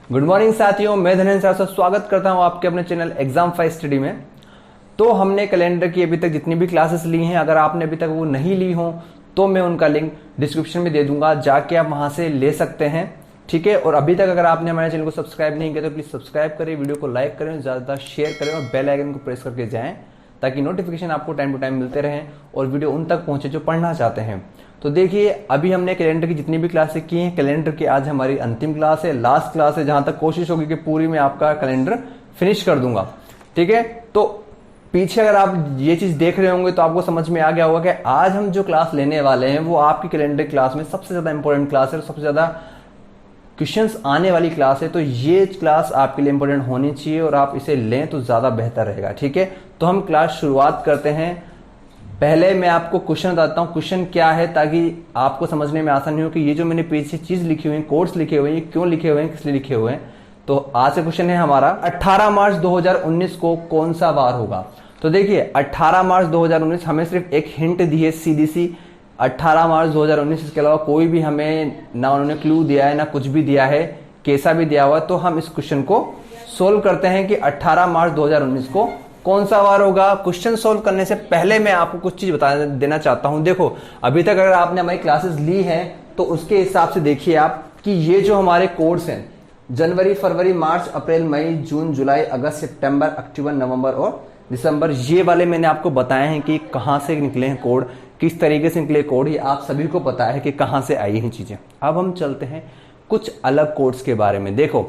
Good morning साथियों, मैं Dhanendra sir स्वागत करता हूं आपके अपने चैनल एग्जाम 5 स्टडी में। तो हमने कैलेंडर की अभी तक जितनी भी क्लासेस ली हैं, अगर आपने अभी तक वो नहीं ली हो तो मैं उनका लिंक डिस्क्रिप्शन में दे दूंगा, जाके आप वहां से ले सकते हैं। ठीक है। और अभी तक अगर आपने हमारे चैनल को सब्सक्राइब नहीं किया तो प्लीज सब्सक्राइब करें, वीडियो को लाइक करें, ज्यादा शेयर करें और बेल आइकन को प्रेस करके जाएं ताकि नोटिफिकेशन आपको टाइम टू टाइम मिलते रहें और वीडियो उन तक पहुंचे जो पढ़ना चाहते हैं। तो देखिए, अभी हमने कैलेंडर की जितनी भी क्लासेस की हैं, कैलेंडर की आज हमारी अंतिम क्लास है, लास्ट क्लास है, जहां तक कोशिश होगी कि पूरी मैं आपका कैलेंडर फिनिश कर दूंगा। ठीक है। तो पीछे अगर आप ये चीज देख रहे होंगे तो आपको समझ में आ गया होगा कि आज हम जो क्लास लेने वाले हैं वो आपकी कैलेंडर क्लास में सबसे ज्यादा इंपॉर्टेंट क्लास है, सबसे ज्यादा क्वेश्चंस आने वाली क्लास है। तो ये क्लास आपके लिए इंपॉर्टेंट होनी चाहिए और आप इसे लें तो ज्यादा बेहतर रहेगा। ठीक है। तो हम क्लास शुरुआत करते हैं। पहले मैं आपको क्वेश्चन बताता हूं, क्वेश्चन क्या है, ताकि आपको समझने में आसानी हो कि ये जो मैंने पीछे चीज लिखी हुई है, कोर्स लिखे हुए हैं, क्यों लिखे हुए हैं, किस लिए लिखे हुए हैं। तो आज का क्वेश्चन है हमारा, 18 मार्च 2019 को कौन सा वार होगा। तो देखिए, 18 मार्च 2019 हमें सिर्फ एक हिंट दी है सीधी सी, 18 मार्च 2019, इसके अलावा कोई भी हमें ना उन्होंने क्लू दिया है ना कुछ भी दिया है, कैसा भी दिया हुआ। तो हम इस क्वेश्चन को सोल्व करते हैं कि 18 मार्च 2019 को कौन सा वार होगा। क्वेश्चन सोल्व करने से पहले मैं आपको कुछ चीज बता देना चाहता हूं। देखो, अभी तक अगर आपने हमारी क्लासेस ली हैं तो उसके हिसाब से देखिए आप कि ये जो हमारे कोड्स हैं, जनवरी, फरवरी, मार्च, अप्रैल, मई, जून, जुलाई, अगस्त, सितंबर, अक्टूबर, नवंबर और दिसंबर, ये वाले मैंने आपको बताए हैं कि कहां से निकले हैं कोड, किस तरीके से निकले कोड, ये आप सभी को पता है कि कहां से आई हैं चीजें। अब हम चलते हैं कुछ अलग कोड्स के बारे में। देखो,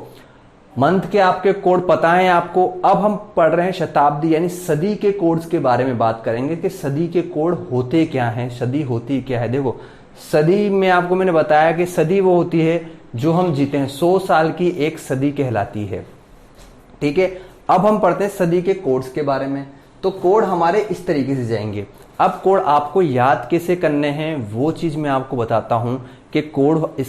मंथ के आपके कोड पता है आपको। अब हम पढ़ रहे हैं शताब्दी यानी सदी के कोड्स के बारे में बात करेंगे कि सदी के कोड होते क्या हैं, सदी होती क्या है। देखो, सदी में आपको मैंने बताया कि सदी वो होती है जो हम जीते हैं, 100 साल की एक सदी कहलाती है। ठीक है। अब हम पढ़ते हैं सदी के कोड्स के बारे में। तो कोड हमारे इस तरीके से जाएंगे। अब कोड आपको याद कैसे करने हैं वो चीज मैं आपको बताता हूं कि कोड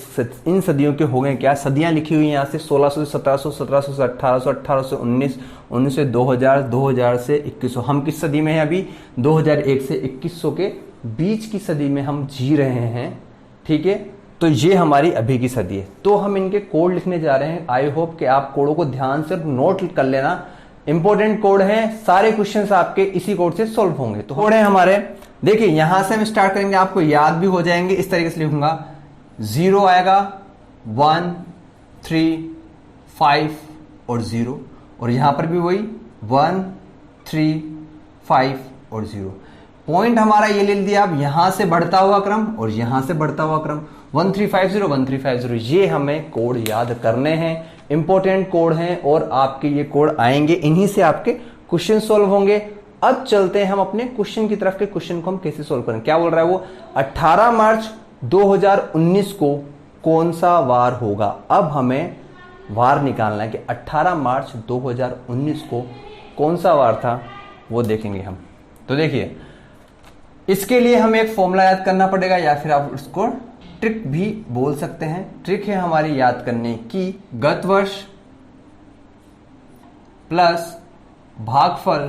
इन सदियों के हो गए क्या। सदियां लिखी हुई यहां से 1600 से 1700, 1700 से 1800, 1800 से 1900, 1900 से 2000, 2000 से 2100। हम किस सदी में हैं अभी? 2001 से 2100 के बीच की सदी में हम जी रहे हैं। ठीक है। तो ये हमारी अभी की सदी है। तो हम इनके कोड लिखने जा रहे हैं। आई होप कि आप कोडों को ध्यान से नोट कर लेना, इंपॉर्टेंट कोड है, सारे क्वेश्चंस आपके इसी कोड से सॉल्व होंगे। तो कोड है हमारे, देखिए यहां से हम स्टार्ट करेंगे, आपको याद भी हो जाएंगे। इस तरीके से लिखूंगा, 0 आएगा, 1, 3, 5 और 0, और यहां पर भी वही 1, 3, 5 और 0। पॉइंट हमारा ये ले लिया, अब यहां से बढ़ता हुआ क्रम और यहां से बढ़ता हुआ क्रम, 1350, 1350। ये हमें कोड याद करने हैं, इंपॉर्टेंट कोड हैं और आपके ये कोड आएंगे, इन्हीं से आपके क्वेश्चन सोल्व होंगे। अब चलते हैं हम अपने क्वेश्चन की तरफ के, क्वेश्चन को हम कैसे सोल्व करें। क्या बोल रहा है वो, 18 मार्च 2019 को कौन सा वार होगा। अब हमें वार निकालना है कि 18 मार्च 2019 को कौन सा वार था, वो देखेंगे हम। तो देखिए, इसके लिए हमें एक फॉर्मूला याद करना पड़ेगा, या फिर आप उसको ट्रिक भी बोल सकते हैं। ट्रिक है हमारी याद करने की, गत वर्ष प्लस भागफल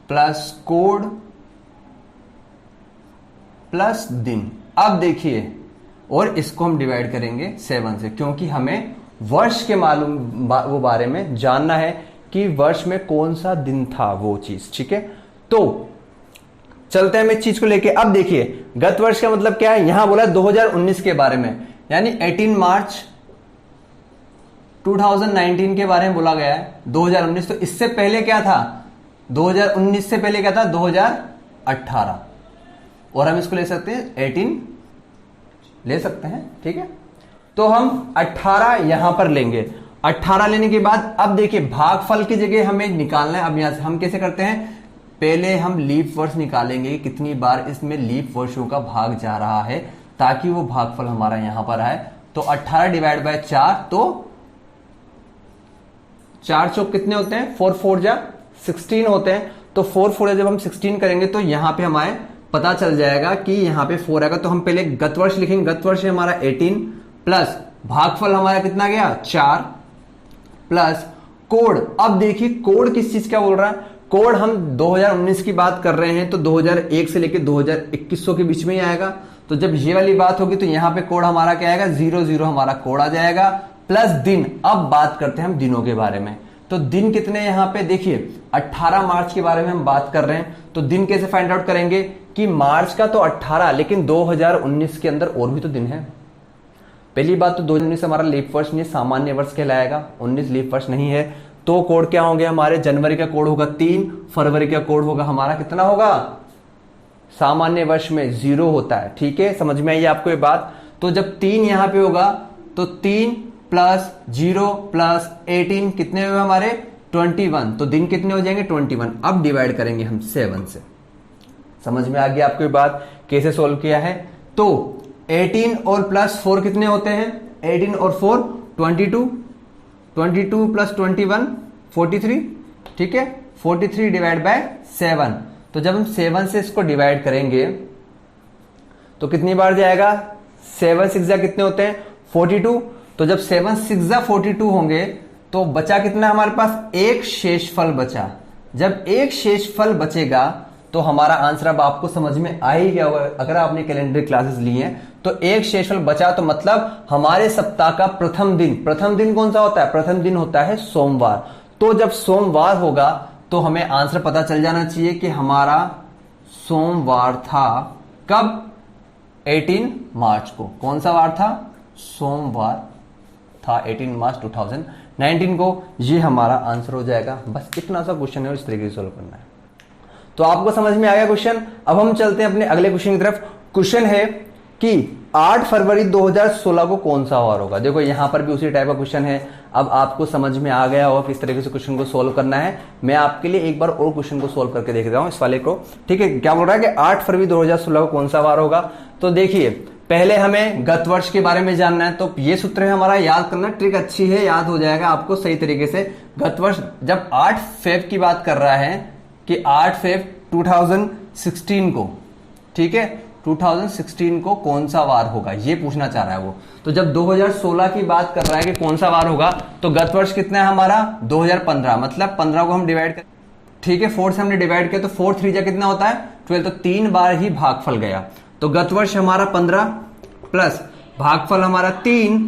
प्लस कोड प्लस दिन। अब देखिए, और इसको हम डिवाइड करेंगे 7 से, क्योंकि हमें वर्ष के वो बारे में जानना है कि वर्ष में कौन सा दिन था वो चीज। ठीक है। तो चलते हैं हम इस चीज को लेके। अब देखिए, गत वर्ष का मतलब क्या है, यहां बोला 2019 के बारे में, यानी 18 मार्च 2019 के बारे में बोला गया है, 2019। तो इससे पहले क्या था, 2019 से पहले क्या था, 2018, और हम इसको ले सकते हैं 18 ले सकते हैं। ठीक है। तो हम 18 यहां पर लेंगे। 18 लेने के बाद अब देखिए, भागफल की जगह हमें निकालना है। अब यहां से हम कैसे करते हैं, पहले हम लीप वर्ष निकालेंगे, कितनी बार इसमें लीप वर्षों का भाग जा रहा है, ताकि वो भागफल हमारा यहां पर आए। तो 18 डिवाइड बाय 4, तो 4 चौक कितने होते हैं, 4 4 जा 16 होते हैं। तो 4 4 जब हम 16 करेंगे तो यहां पे हमारे पता चल जाएगा कि यहां पे 4 आएगा। तो हम पहले गत वर्ष लिखेंगे, गत वर्ष है हमारा 18 प्लस भागफल हमारा कितना गया, 4 प्लस कोड। अब देखिए, कोड किस चीज का बोल रहा है, कोड हम 2019 की बात कर रहे हैं, तो 2001 से लेकर 2100 के बीच में ही आएगा। तो जब ये वाली बात होगी तो यहां पे कोड हमारा क्या आएगा, 00 हमारा कोड आ जाएगा, प्लस दिन। अब बात करते हैं हम दिनों के बारे में। तो दिन कितने यहां पे देखिए 18 मार्च के बारे में हम बात कर रहे हैं। तो दिन कैसे फाइंड आउट करेंगे कि मार्च का तो 18, लेकिन 2019 के अंदर और भी तो दिन है। पहली बात तो 2019 हमारा लीप वर्ष नहीं, सामान्य वर्ष कहलाएगा, 19 लीप वर्ष नहीं है। तो कोड क्या होंगे हमारे, जनवरी का कोड होगा 3, फरवरी का कोड होगा हमारा कितना होगा, सामान्य वर्ष में 0 होता है। ठीक है, समझ में आई आपको ये बात। तो जब 3 यहां पे होगा तो 3 प्लस 0 प्लस 18 कितने हुए हमारे 21। तो दिन कितने हो जाएंगे 21। अब डिवाइड करेंगे हम 7 से। समझ में आ गया आपको ये बात कैसे सोल्व किया है। तो 18 और प्लस 4 कितने होते हैं, 18 और 4 22, 22 प्लस 21 43। ठीक है, 43 डिवाइड बाय 7। तो जब हम 7 से इसको डिवाइड करेंगे तो कितनी बार जाएगा, 7 6 कितने होते हैं 42। तो जब 7 6 42 होंगे तो बचा कितना हमारे पास, एक शेषफल बचा। जब एक शेषफल बचेगा तो हमारा आंसर अब आपको समझ में आ ही गया होगा अगर आपने कैलेंडर क्लासेस ली हैं। तो एक शेषफल बचा तो मतलब हमारे सप्ताह का प्रथम दिन कौन सा होता है, प्रथम दिन होता है सोमवार। तो जब सोमवार होगा तो हमें आंसर पता चल जाना चाहिए कि हमारा सोमवार था कब, 18 मार्च को। कौन सा वार था, सोमवार था 18 मार्च 2019 को। ये हमारा आंसर हो जाएगा। बस इतना सा क्वेश्चन है और इस तरीके से सोल्व करना है। तो आपको समझ में आ गया क्वेश्चन। अब हम चलते हैं अपने अगले क्वेश्चन की तरफ। क्वेश्चन है कि 8 फरवरी 2016 को कौन सा वार होगा। देखो यहां पर भी उसी टाइप का क्वेश्चन है। अब आपको समझ में आ गया होगा किस तरीके से क्वेश्चन को सोल्व करना है। मैं आपके लिए एक बार और क्वेश्चन को सोल्व करके देख रहा हूं इस वाले को। ठीक है, क्या बोल रहा है कि 8 फरवरी 2016 को कौन सा वार होगा। तो देखिए पहले हमें गत वर्ष के बारे में जानना है। तो ये सूत्र है हमारा, याद करना, ट्रिक अच्छी है, याद हो जाएगा आपको सही तरीके से। गत वर्ष जब 8 फेब की बात कर रहा है कि 8 फेब 2016 को, ठीक है, 2016 को कौन सा वार होगा ये पूछना चाह रहा है वो। तो जब 2016 की बात कर रहा है कि कौन सा वार होगा तो गत वर्ष कितना है हमारा 2015, मतलब 15 को हम डिवाइड कर, ठीक है, 4 से हमने डिवाइड किया तो 4 3 जा कितना होता है 12। तो 3 बार ही भागफल गया। तो गत वर्ष हमारा 15 प्लस भागफल हमारा 3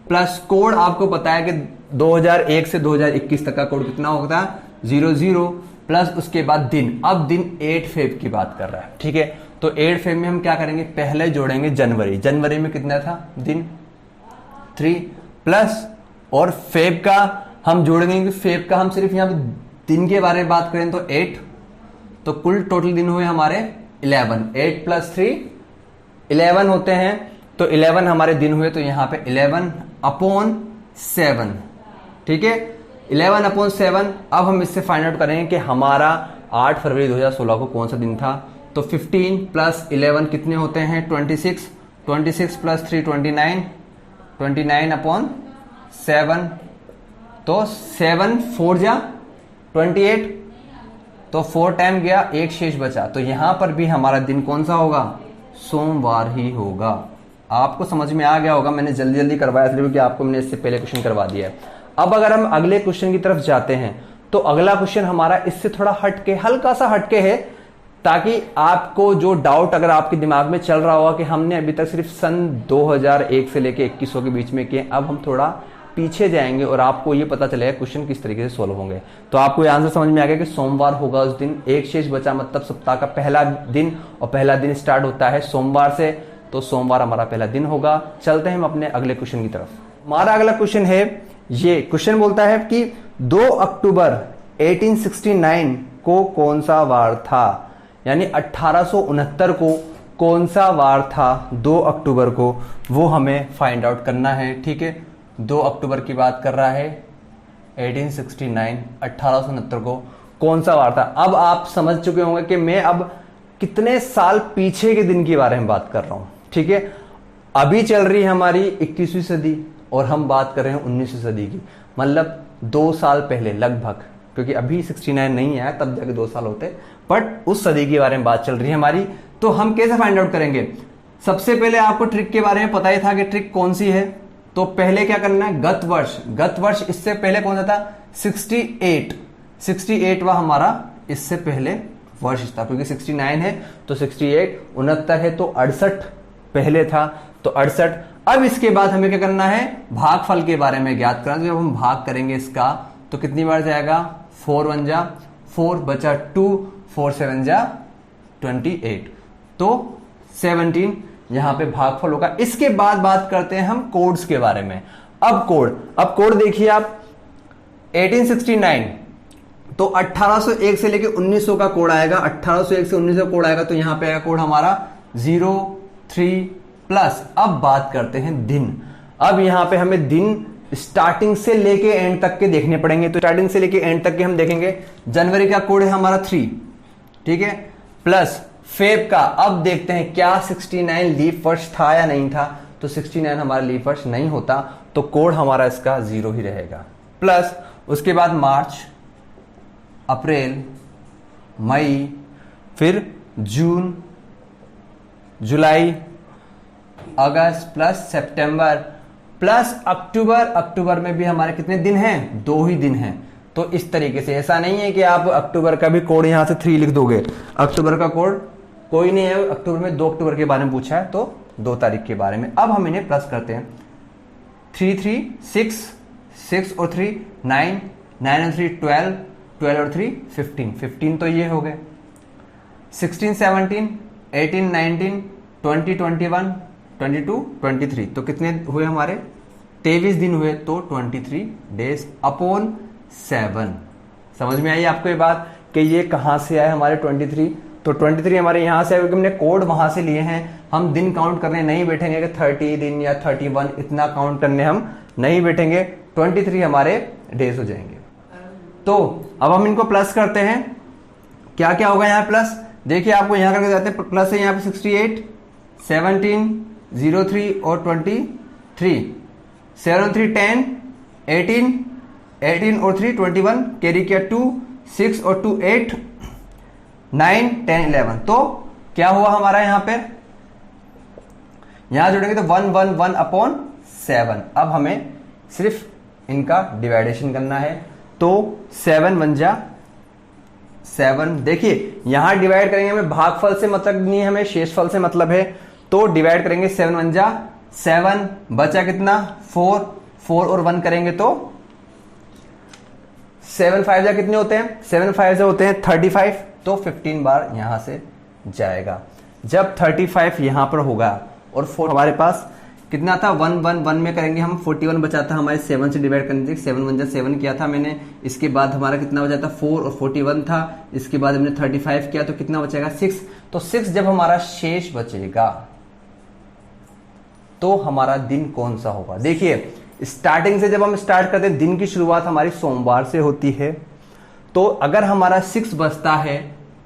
प्लस कोड आपको पता है कि 2001 से 2021 तक का कोड कितना होता है 00 प्लस उसके बाद दिन। अब दिन 8 फेब की बात कर रहा है। ठीक है, तो 8 फेब में हम क्या करेंगे, पहले जोड़ेंगे जनवरी। जनवरी में कितना था दिन 3 प्लस, और फेब का हम जोड़ेंगे कि फेब का हम सिर्फ यहां पे दिन के बारे में बात करें तो 8। तो कुल टोटल दिन हुए हमारे 11। 8 प्लस 3 11 होते हैं। तो 11 हमारे दिन हुए। तो यहां पे 11/7। ठीक है, 11/7। अब हम इससे फाइंड आउट करेंगे कि हमारा 8 फरवरी 2016 को कौन सा दिन था। तो 15 प्लस 11 कितने होते हैं 26। 26 प्लस 3 29। 29/7। तो 7 4 जा 28। तो 4 टाइम गया, एक शेष बचा। तो यहां पर भी हमारा दिन कौन सा होगा, सोमवार ही होगा। आपको समझ में आ गया होगा, मैंने जल्दी जल्दी करवाया इसलिए क्योंकि आपको मैंने इससे पहले क्वेश्चन करवा दिया है। अब अगर हम अगले क्वेश्चन की तरफ जाते हैं तो अगला क्वेश्चन हमारा इससे थोड़ा हटके, हल्का सा हटके है, ताकि आपको जो डाउट अगर आपके दिमाग में चल रहा होगा कि हमने अभी तक सिर्फ सन 2001 से लेके 2100 के बीच में किए, अब हम थोड़ा पीछे जाएंगे और आपको ये पता चलेगा क्वेश्चन किस तरीके से सोल्व होंगे। तो आपको ये आंसर समझ में आ गया कि सोमवार होगा उस दिन। एक शेष बचा, मतलब सप्ताह का पहला दिन, और पहला दिन स्टार्ट होता है सोमवार से। तो सोमवार हमारा पहला दिन होगा। चलते हैं हम अपने अगले क्वेश्चन की तरफ। हमारा अगला क्वेश्चन है, ये क्वेश्चन बोलता है कि 2 अक्टूबर 1869 को कौन सा वार था, यानी 1869 को कौन सा वार था 2 अक्टूबर को, वो हमें फाइंड आउट करना है। ठीक है, 2 अक्टूबर की बात कर रहा है 1869, 1869 को कौन सा वार था। अब आप समझ चुके होंगे कि मैं अब कितने साल पीछे के दिन के बारे में बात कर रहा हूं। ठीक है, अभी चल रही है हमारी 21वीं सदी और हम बात कर रहे हैं 19वीं सदी की, मतलब 2 साल पहले लगभग, क्योंकि अभी 69 नहीं आया, तब जाके 2 साल होते, बट उस सदी के बारे में बात चल रही है हमारी। तो हम कैसे फाइंड आउट करेंगे, सबसे पहले आपको ट्रिक के बारे में पता ही था कि ट्रिक कौन सी है। तो पहले क्या करना है, गत वर्ष इससे पहले कौन सा था 68वां हमारा इससे पहले वर्ष था, क्योंकि 69 है तो 68, 69 है तो 68, पहले था तो 68। अब इसके बाद हमें क्या करना है, भागफल के बारे में ज्ञात करना। जब हम भाग करेंगे इसका तो कितनी बार जाएगा, 4 1 जा 4 बचा 2, 4 7 जा 28, तो 17 यहां पे भागफल होगा। इसके बाद बात करते हैं हम कोड्स के बारे में। अब कोड देखिए आप, 1869 तो 1801 से लेके 1900 का कोड आएगा, 1801 से 1900 कोड आएगा, तो यहां पे आएगा कोड हमारा 03 प्लस। अब बात करते हैं दिन। अब यहां पे हमें दिन स्टार्टिंग से लेके एंड तक के देखने पड़ेंगे, तो स्टार्टिंग से लेके एंड तक के हम देखेंगे। जनवरी का कोड है हमारा 3, ठीक है, प्लस फेब का। अब देखते हैं क्या 69 लीप वर्ष था या नहीं था, तो 69 हमारा लीप वर्ष नहीं होता, तो कोड हमारा इसका 0 ही रहेगा। प्लस उसके बाद मार्च, अप्रैल, मई, फिर जून, जुलाई, अगस्त, प्लस सितंबर, प्लस अक्टूबर। अक्टूबर में भी हमारे कितने दिन हैं, 2 ही दिन हैं। तो इस तरीके से, ऐसा नहीं है कि आप अक्टूबर का भी कोड यहां से 3 लिख दोगे। अक्टूबर का कोड कोई नहीं है, अक्टूबर में 2 अक्टूबर के बारे में पूछा है तो 2 तारीख के बारे में। अब हम इन्हें प्लस करते हैं, 3 3 6, 6 और 3 9, 9 और 3 12, 12 और 3 15, 15 तो ये हो गए। 16 17 18 19 20 21 22 23, तो कितने हुए हमारे, 23 दिन हुए, तो 23 डेज अपॉन 7। समझ में आई आपको ये बात कि ये कहां से आए हमारे 23, तो 23 हमारे यहां से आए क्योंकि हमने कोड वहां से लिए हैं। हम दिन काउंट करने नहीं बैठेंगे कि 30 दिन या 31, इतना काउंट करने हम नहीं बैठेंगे, 23 हमारे डेज हो जाएंगे। तो अब हम इनको प्लस करते हैं, क्या क्या होगा यहाँ प्लस, देखिए आपको यहां करके जाते हैं, प्लस है यहाँ पे 68, 17, 03 और 23, 7 और 3 10, 18, 18 और 3 21, कैरी किया 2, 6 और 2 8, 9 10 11, तो क्या हुआ हमारा यहां पे, यहां जोड़ेंगे तो 1 1 1 अपॉन 7। अब हमें सिर्फ इनका डिवाइडेशन करना है, तो 7 1 जा 7। देखिए यहां डिवाइड करेंगे, हमें भागफल से मतलब नहीं, हमें शेषफल से मतलब है, तो डिवाइड करेंगे 7 1 जा 7, बचा कितना 4, 4 और 1 करेंगे तो 7 5 जा कितने होते हैं, 7 5 जा होते हैं 35, तो 15 बार यहां से जाएगा। जब 35 यहां पर होगा और 4 हमारे पास कितना था, 1 1 1 में करेंगे हम, 41 बचा था हमारे 7 से डिवाइड करने से, 7 1 जा 7 किया था मैंने। इसके बाद हमारा कितना बचा था, 4 और 41 था। इसके बाद हमने 35 किया तो कितना बचेगा 6, तो 6 जब हमारा शेष बचेगा तो हमारा दिन कौन सा होगा। देखिए स्टार्टिंग से जब हम स्टार्ट करते हैं, दिन की शुरुआत हमारी सोमवार से होती है, तो अगर हमारा 6 बचता है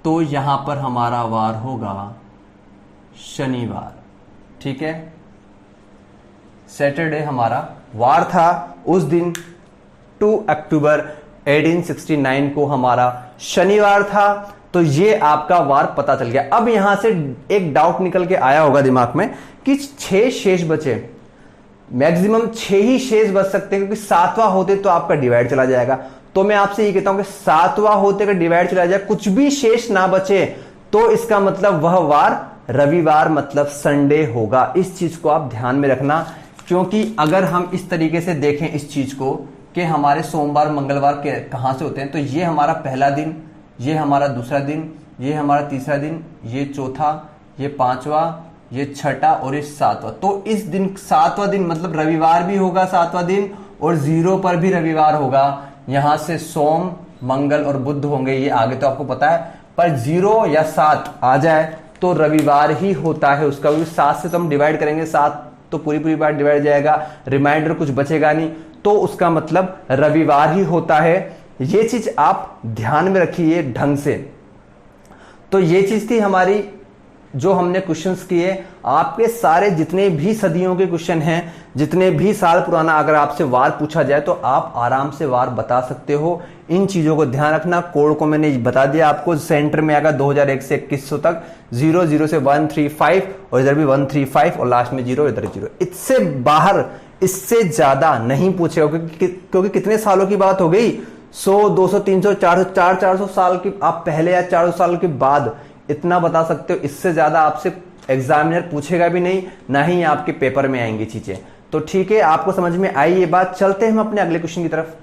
तो यहां पर हमारा वार होगा शनिवार, ठीक है। सैटरडे हमारा वार था उस दिन, 2 अक्टूबर 1869 को हमारा शनिवार था, तो ये आपका वार पता चल गया। अब यहां से एक डाउट निकल के आया होगा दिमाग में कि 6 शेष बचे, मैक्सिमम 6 ही शेष बच सकते हैं, क्योंकि 7वां होते तो आपका डिवाइड चला जाएगा। तो मैं आपसे ये कहता हूं कि 7वां होते का डिवाइड चला जाए, कुछ भी शेष ना बचे, तो इसका मतलब वह वार रविवार मतलब संडे होगा। इस चीज को आप ध्यान में रखना, क्योंकि अगर हम इस तरीके से देखें इस चीज को कि हमारे सोमवार मंगलवार के कहां से होते हैं, तो ये हमारा पहला दिन, ये हमारा दूसरा दिन, ये हमारा तीसरा दिन, ये चौथा, ये 5वां, ये 6ठा और ये 7वां। तो इस दिन 7वां दिन मतलब रविवार भी होगा 7वां दिन, और 0 पर भी रविवार होगा। यहां से सोम मंगल और बुध होंगे, ये आगे तो आपको पता है, पर 0 या 7 आ जाए तो रविवार ही होता है उसका, क्योंकि 7 से तो हम डिवाइड करेंगे, 7 तो पूरी बार डिवाइड जाएगा, रिमाइंडर कुछ बचेगा नहीं, तो उसका मतलब रविवार ही होता है। ये चीज आप ध्यान में रखिए ढंग से। तो ये चीज थी हमारी जो हमने क्वेश्चंस किए। आपके सारे जितने भी सदियों के क्वेश्चन हैं, जितने भी साल पुराना अगर आपसे वार पूछा जाए तो आप आराम से वार बता सकते हो। इन चीजों को ध्यान रखना। कोड को मैंने बता दिया आपको, सेंटर में आएगा 2001 से 2100 तक, 00 से 135 और इधर भी 135 और लास्ट में 0, इधर 0। इससे बाहर इससे ज्यादा नहीं पूछेगा, क्योंकि कितने सालों की बात हो गई, 100 200 300 400 साल की आप पहले या 400 साल के बाद इतना बता सकते हो। इससे ज्यादा आपसे एग्जामिनर पूछेगा भी नहीं, ना ही आपके पेपर में आएंगी चीजें। तो ठीक है, आपको समझ में आई ये बात। चलते हैं हम अपने अगले क्वेश्चन की तरफ।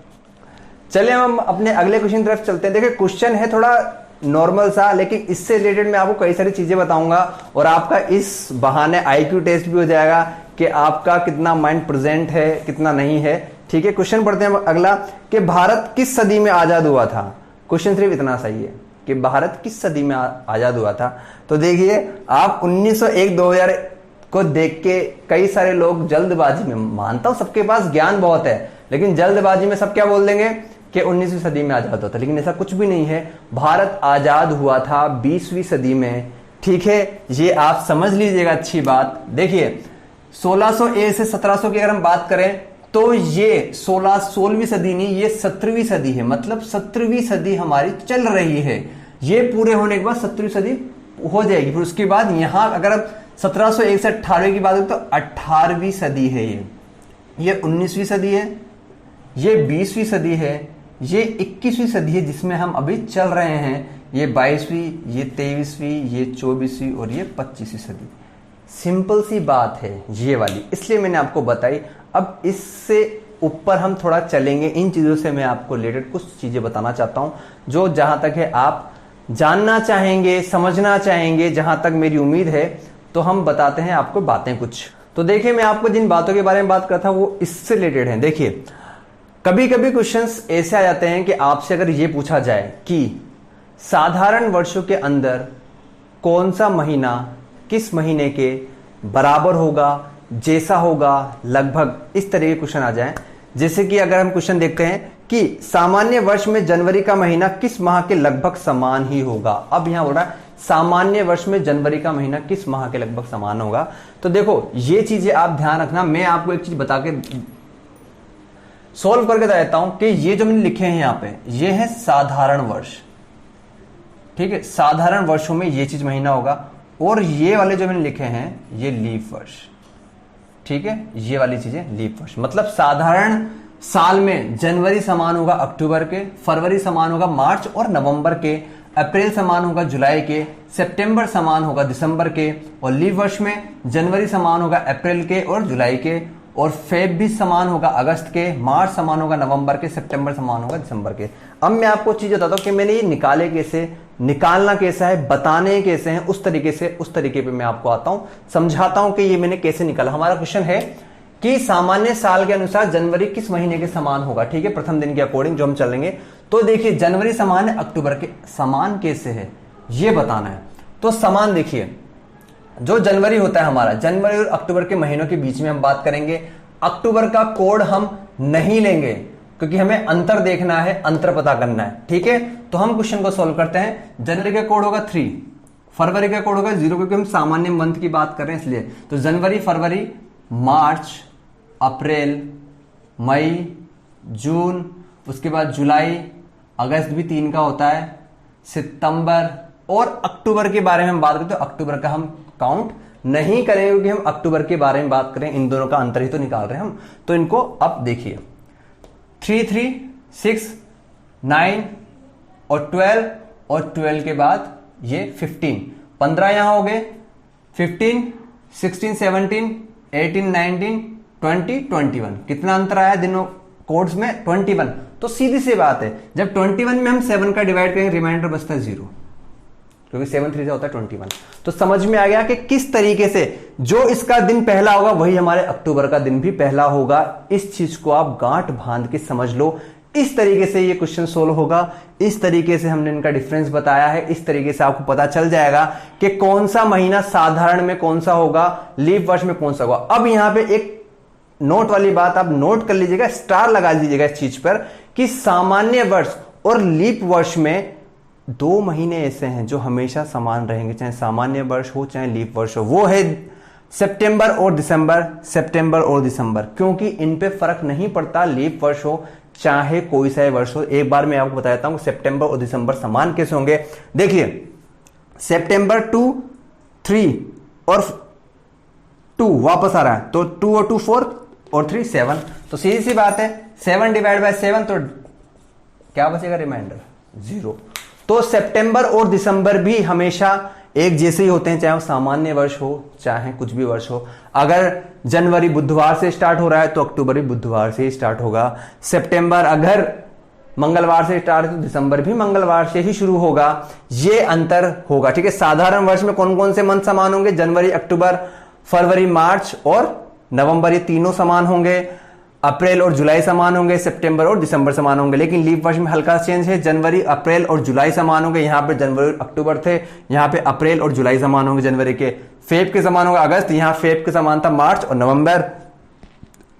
चलिए हम अपने अगले क्वेश्चन की तरफ चलते हैं। देखिए क्वेश्चन है थोड़ा नॉर्मल सा, लेकिन इससे रिलेटेड मैं आपको कई सारी चीजें बताऊंगा और आपका इस बहाने आईक्यू टेस्ट भी हो जाएगा कि आपका कितना माइंड प्रेजेंट है कितना नहीं है। ठीक है, क्वेश्चन पढ़ते हैं अगला कि भारत किस सदी में आजाद हुआ था। क्वेश्चन सिर्फ इतना सही है कि भारत किस सदी में आजाद हुआ था। तो देखिए आप 1901-2000 को देख के कई सारे लोग जल्दबाजी में, मानता हूं सबके पास ज्ञान बहुत है, लेकिन जल्दबाजी में सब क्या बोल देंगे कि 19वीं सदी में आजाद होता, लेकिन ऐसा कुछ भी नहीं है। भारत आजाद हुआ था 20वीं सदी में। ठीक है, ये आप समझ लीजिएगा अच्छी बात। देखिए 1600 से 1700 की अगर हम बात करें तो ये 16वीं सदी नहीं, ये 17वीं सदी है। मतलब 17वीं सदी हमारी चल रही है। ये पूरे होने के बाद 17वीं सदी हो जाएगी। फिर उसके बाद यहां अगर हम 1701 से 18 की बात करें तो 18वीं सदी है। ये 19वीं सदी है, ये 20वीं सदी है, ये 21वीं सदी है जिसमें हम अभी चल रहे हैं। ये 22वीं, ये 23वीं, ये 24वीं और ये 25वीं सदी। सिंपल सी बात है ये वाली, इसलिए मैंने आपको बताई। अब इससे ऊपर हम थोड़ा चलेंगे, इन चीजों से मैं आपको रिलेटेड कुछ चीजें बताना चाहता हूं जो जहां तक है आप जानना चाहेंगे, समझना चाहेंगे। जहां तक मेरी उम्मीद है तो हम बताते हैं आपको बातें कुछ। तो देखिए मैं आपको जिन बातों के बारे में बात करता हूं वो इससे रिलेटेड है। देखिए कभी कभी क्वेश्चंस ऐसे आ जाते हैं कि आपसे अगर ये पूछा जाए कि साधारण वर्षों के अंदर कौन सा महीना किस महीने के बराबर होगा, जैसा होगा, लगभग, इस तरह के क्वेश्चन आ जाएं। जैसे कि अगर हम क्वेश्चन देखते हैं कि सामान्य वर्ष में जनवरी का महीना किस माह के लगभग समान ही होगा। अब यहां बोल रहा है सामान्य वर्ष में जनवरी का महीना किस माह के लगभग समान होगा। तो देखो ये चीजें आप ध्यान रखना। मैं आपको एक चीज बता के सोल्व करके देता हूं कि ये जो मैंने लिखे हैं यहां पे, ये है साधारण वर्ष। ठीक है, साधारण वर्षों में ये चीज महीना होगा, और ये वाले जो मैंने लिखे हैं ये लीप वर्ष। ठीक है, ये वाली चीजें लीप वर्ष। मतलब साधारण साल में जनवरी समान होगा अक्टूबर के, फरवरी समान होगा मार्च और नवंबर के, अप्रैल समान होगा जुलाई के, सितंबर समान होगा दिसंबर के, और लीप वर्ष में जनवरी समान होगा अप्रैल के और जुलाई के, और फेब भी समान होगा अगस्त के, मार्च समान होगा नवंबर के, सितंबर समान होगा दिसंबर के। अब मैं आपको चीज बताता हूं कि मैंने ये निकाले कैसे, निकालना कैसा है, बताने कैसे हैं, उस तरीके पे मैं आपको आता हूं, समझाता हूं कि ये मैंने कैसे निकाला। हमारा क्वेश्चन है कि सामान्य साल के अनुसार जनवरी किस महीने के समान होगा। ठीक है, प्रथम दिन के अकॉर्डिंग जो हम चलेंगे। तो देखिए जनवरी समान है अक्टूबर के, समान कैसे है ये बताना है। तो समान देखिए, जो जनवरी होता है हमारा, जनवरी और अक्टूबर के महीनों के बीच में हम बात करेंगे। अक्टूबर का कोड हम नहीं लेंगे क्योंकि हमें अंतर देखना है, अंतर पता करना है। ठीक है, तो हम क्वेश्चन को सोल्व करते हैं। जनवरी का कोड होगा 3, फरवरी का कोड होगा 0, क्योंकि हम सामान्य मंथ की बात कर रहे हैं इसलिए। तो जनवरी, फरवरी, मार्च, अप्रैल, मई, जून, उसके बाद जुलाई, अगस्त भी 3 का होता है, सितंबर और अक्टूबर के बारे में हम बात करें तो अक्टूबर का हम काउंट नहीं करेंगे क्योंकि हम अक्टूबर के बारे में बात करें। इन दोनों का अंतर ही तो निकाल रहे हैं हम। तो इनको अब देखिए 3, 3, 6, 9 और 12, और 12 के बाद ये 15, 15 यहां हो गए, 15, 16, 17, 18, 19, 20, 21। कितना अंतर आया दिनों कोड्स में? 21। तो सीधी सी बात है, जब 21 में हम 7 का डिवाइड करेंगे रिमाइंडर बचता है 0, क्योंकि 7 3 से होता है 21। तो समझ में आ गया कि किस तरीके से जो इसका दिन पहला होगा वही हमारे अक्टूबर का दिन भी पहला होगा। इस चीज को आप गांठ बांध के समझ लो। इस तरीके से ये क्वेश्चन सोल्व होगा, इस तरीके से हमने इनका डिफरेंस बताया है, इस तरीके से आपको पता चल जाएगा कि कौन सा महीना साधारण में कौन सा होगा, लीप वर्ष में कौन सा होगा। अब यहां पे एक नोट वाली बात आप नोट कर लीजिएगा, स्टार लगा लीजिएगा इस चीज पर कि सामान्य वर्ष और लीप वर्ष में 2 महीने ऐसे हैं जो हमेशा समान रहेंगे, चाहे सामान्य वर्ष हो चाहे लीप वर्ष हो। वो है सितंबर और दिसंबर, सितंबर और दिसंबर, क्योंकि इन पे फर्क नहीं पड़ता, लीप वर्ष हो चाहे कोई सा वर्ष हो। एक बार मैं आपको बता देता हूं सितंबर और दिसंबर समान कैसे होंगे। देखिए सितंबर 2, 3 और 2 वापस आ रहा है, तो 2 और 2 4 और 3 7। तो सीधी सी बात है 7 डिवाइड बाय 7, तो क्या बचेगा रिमाइंडर 0। तो सितंबर और दिसंबर भी हमेशा एक जैसे ही होते हैं, चाहे वो सामान्य वर्ष हो चाहे कुछ भी वर्ष हो। अगर जनवरी बुधवार से स्टार्ट हो रहा है तो अक्टूबर भी बुधवार से ही स्टार्ट होगा। सितंबर अगर मंगलवार से स्टार्ट है तो दिसंबर भी मंगलवार से ही शुरू होगा। ये अंतर होगा, ठीक है। साधारण वर्ष में कौन कौन से मंथ समान होंगे? जनवरी, अक्टूबर, फरवरी, मार्च और नवंबर, ये तीनों समान होंगे। अप्रैल और जुलाई समान होंगे, सितंबर और दिसंबर समान होंगे। लेकिन लीप वर्ष में हल्का चेंज है, जनवरी, अप्रैल और जुलाई समान होंगे। यहां पे जनवरी और अक्टूबर थे, यहां पे अप्रैल और जुलाई समान होंगे जनवरी के। फेब के समान होगा अगस्त, यहां फेब के समान था मार्च और नवंबर,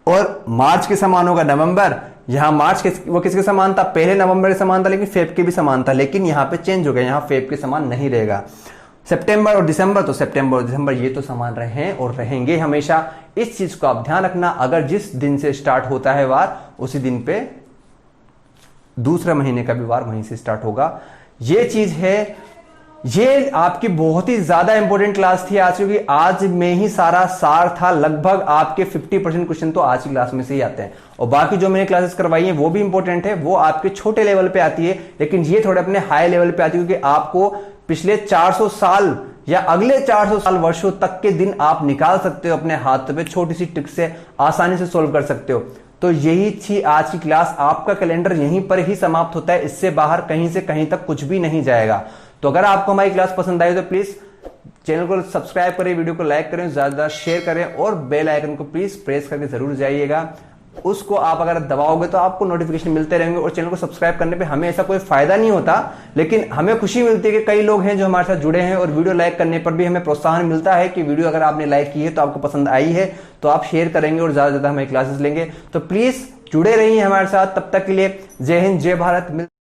और मार्च के समान होगा नवंबर। यहां मार्च वो किसके समान था? पहले नवंबर के समान था, लेकिन फेब के भी समान था, लेकिन यहां पे चेंज हो गया, यहां फेब के समान नहीं रहेगा। सितंबर और दिसंबर, तो सितंबर और दिसंबर ये तो समान रहे हैं और रहेंगे हमेशा। इस चीज को आप ध्यान रखना। अगर जिस दिन से स्टार्ट होता है वार, उसी दिन पे दूसरे महीने का भी वार वहीं से स्टार्ट होगा। ये चीज है। ये आपकी बहुत ही ज्यादा इंपॉर्टेंट क्लास थी आज, क्योंकि आज में ही सारा सार था। लगभग आपके 50% क्वेश्चन तो आज की क्लास में से ही आते हैं, और बाकी जो मैंने क्लासेस करवाई हैं वो भी इंपॉर्टेंट है, वो आपके छोटे लेवल पे आती है, लेकिन ये थोड़े अपने हाई लेवल पे आती है, क्योंकि आपको पिछले 400 साल या अगले 400 साल वर्षों तक के दिन आप निकाल सकते हो अपने हाथ पे, छोटी सी ट्रिक से आसानी से सोल्व कर सकते हो। तो यही थी आज की क्लास। आपका कैलेंडर यहीं पर ही समाप्त होता है, इससे बाहर कहीं से कहीं तक कुछ भी नहीं जाएगा। तो अगर आपको हमारी क्लास पसंद आई तो प्लीज चैनल को सब्सक्राइब करें, वीडियो को लाइक करें, ज्यादा शेयर करें, और बेल आइकन को प्लीज प्रेस करके जरूर जाइएगा। उसको आप अगर दबाओगे तो आपको नोटिफिकेशन मिलते रहेंगे। और चैनल को सब्सक्राइब करने पे हमें ऐसा कोई फायदा नहीं होता, लेकिन हमें खुशी मिलती है कि कई लोग हैं जो हमारे साथ जुड़े हैं, और वीडियो लाइक करने पर भी हमें प्रोत्साहन मिलता है कि वीडियो अगर आपने लाइक की है तो आपको पसंद आई है, तो आप शेयर करेंगे और ज्यादा से ज्यादा हमारी क्लासेस लेंगे। तो प्लीज जुड़े रहिए हमारे साथ। तब तक के लिए जय हिंद, जय भारत।